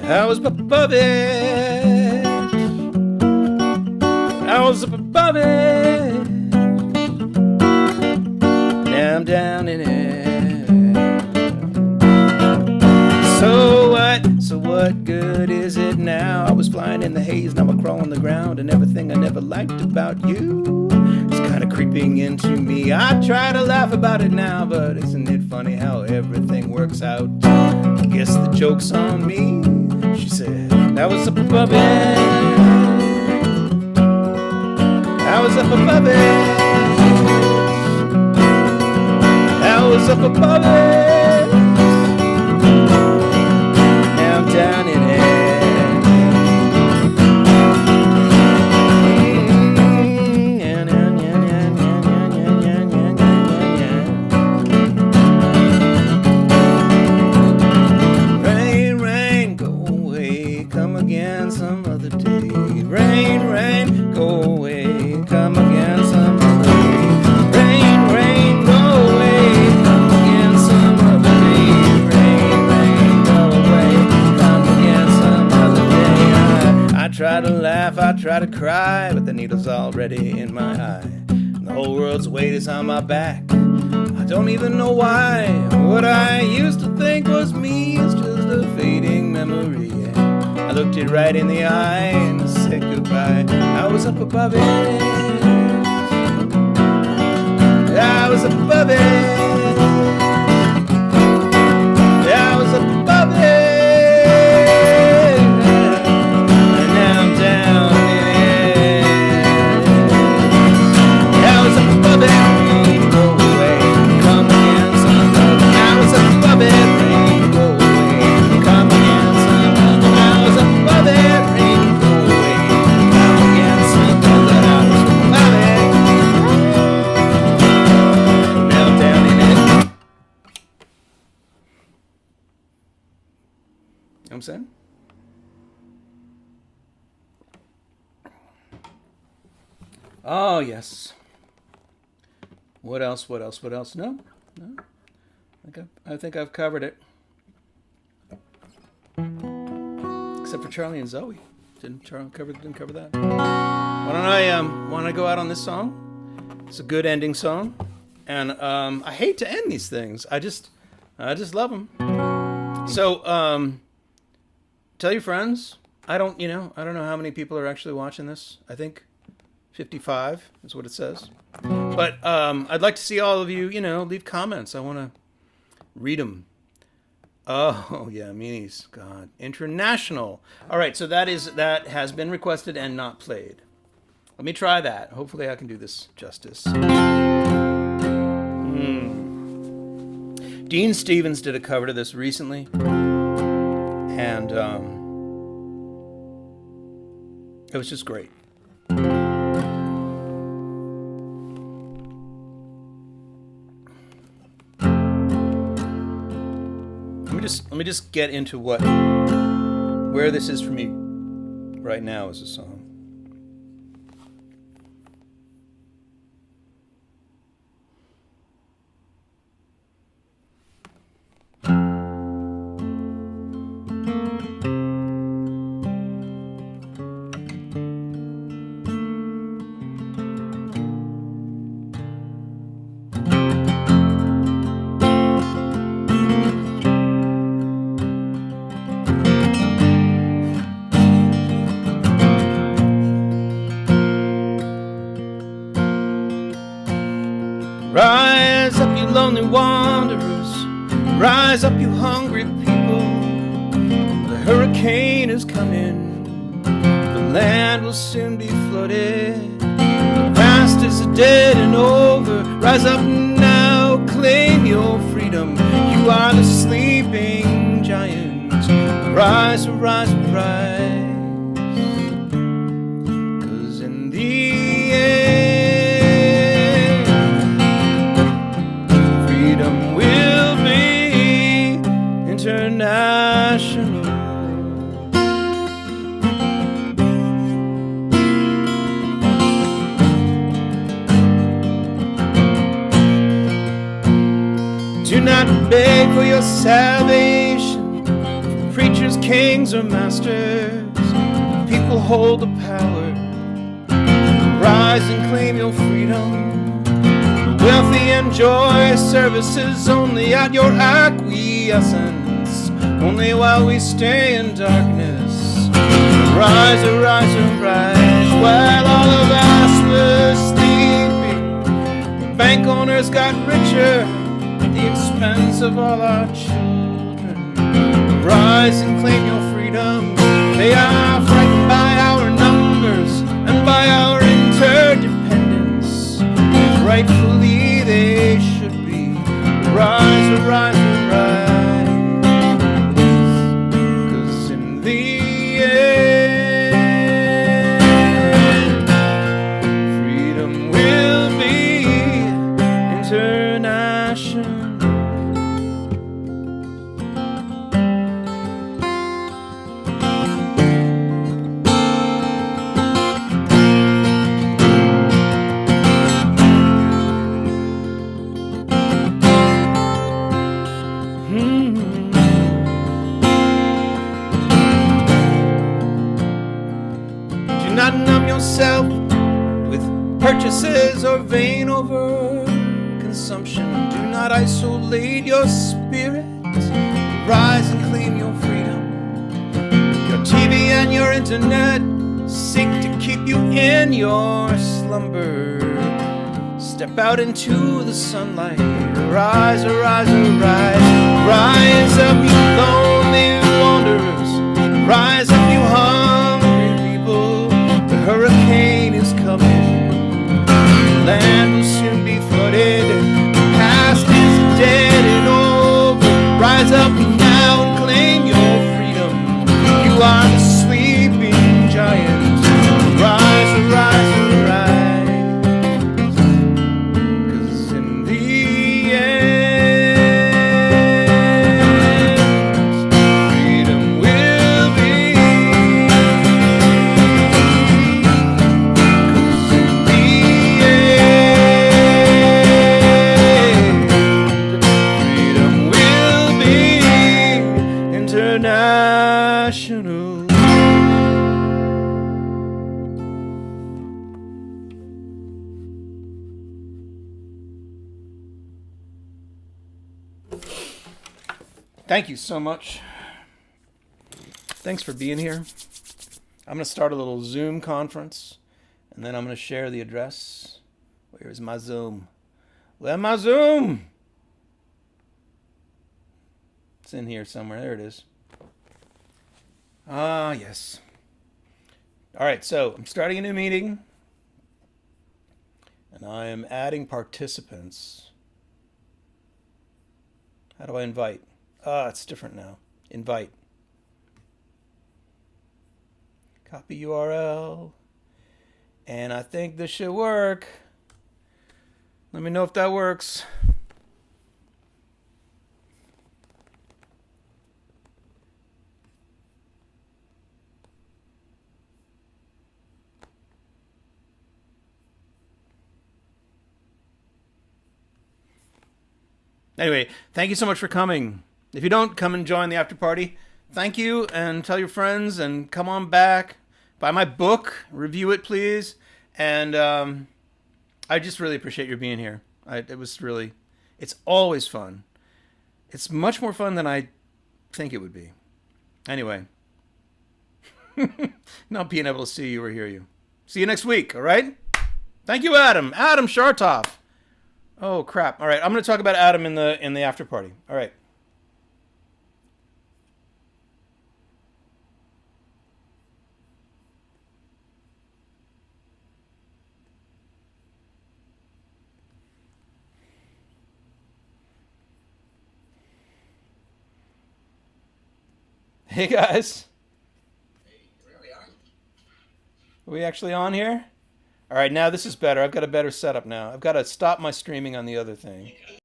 I was up above it. I was up above it. Now I'm down in it. So what good is it now? I was flying in the haze, now I crawl on the ground, and everything I never liked about you is kind of creeping into me. I try to laugh about it now, but isn't it funny how everything works out? I guess the joke's on me, she said. I was up above it. I was up above it. I was up above it. Now I'm down in it. Rain, rain, go away, come again some other day. Rain, rain, go away. Come again some other day. Rain, rain, go away. Come again some other day. Rain, rain, go away. Come again some other day. I try to laugh, I try to cry, but the needle's already in my eye. And the whole world's weight is on my back. I don't even know why. What I used to think was me is just a fading memory. I looked it right in the eye and said goodbye. I was up above it. I was up above it. I was up above it. And now I'm down in it. I was up above it. Rain, go away. Come again some other. I was up above it. Rain, go away. Come again some other. I was up above it. Rain, go away. Come again some other. I was I'm saying? Oh, yes. What else? No? I think I've covered it. Except for Charlie and Zoe. Didn't cover that. Why don't I want to go out on this song? It's a good ending song. And I hate to end these things. I just love them. So tell your friends. I don't know how many people are actually watching this. I think 55 is what it says. But I'd like to see all of you, leave comments. I want to read them. Oh, yeah, meanies. God. International. All right, so that has been requested and not played. Let me try that. Hopefully I can do this justice. Dean Stevens did a cover to this recently. And it was just great. Let me just get into where this is for me right now as a song. Rise up, you lonely wanderers. Rise up, you hungry people. The hurricane is coming. The land will soon be flooded. The past is dead and over. Rise up now, claim your freedom. You are the sleeping giant. Rise, rise, rise. 'Cause in the end, international. Do not beg for your salvation from preachers, kings, or masters. People hold the power. Rise and claim your freedom. The wealthy enjoy services only at your acquiescence, only while we stay in darkness. Rise, arise, arise, while all of us were sleeping. The bank owners got richer at the expense of all our children. Rise and claim your freedom. They are frightened by our numbers and by our interdependence. Rightfully they should be. Rise, arise, arise. 'Cause in the end, freedom will be international. Do not numb yourself with purchases or vain over consumption. Do not isolate your spirit. Rise and claim your freedom. Your TV and your internet seek to keep you in your slumber. Step out into the sunlight. Arise, arise, arise. Rise up, you lonely wanderers. Rise up, you hungry people. The hurricane is coming. The land will soon be flooded. The past is dead and over. Rise up now and claim your freedom. You are the sleeping giant. Rise, arise, arise. 'Cause in the end, freedom will Thank you so much. Thanks for being here. I'm going to start a little Zoom conference, and then I'm going to share the address. Where is my Zoom? Where's my Zoom? It's in here somewhere. There it is. Ah, yes. All right, so I'm starting a new meeting, and I am adding participants. How do I invite? Ah, it's different now. Invite. Copy URL. And I think this should work. Let me know if that works. Anyway, thank you so much for coming. If you don't come and join the after party, thank you, and tell your friends, and come on back. Buy my book, review it, please. And I just really appreciate your being here. It's always fun. It's much more fun than I think it would be. Anyway, not being able to see you or hear you. See you next week, all right? Thank you, Adam. Adam Shartoff. Oh, crap. All right, I'm going to talk about Adam in the after party. All right. Hey, guys. Are we actually on here? All right, now this is better. I've got a better setup now. I've got to stop my streaming on the other thing.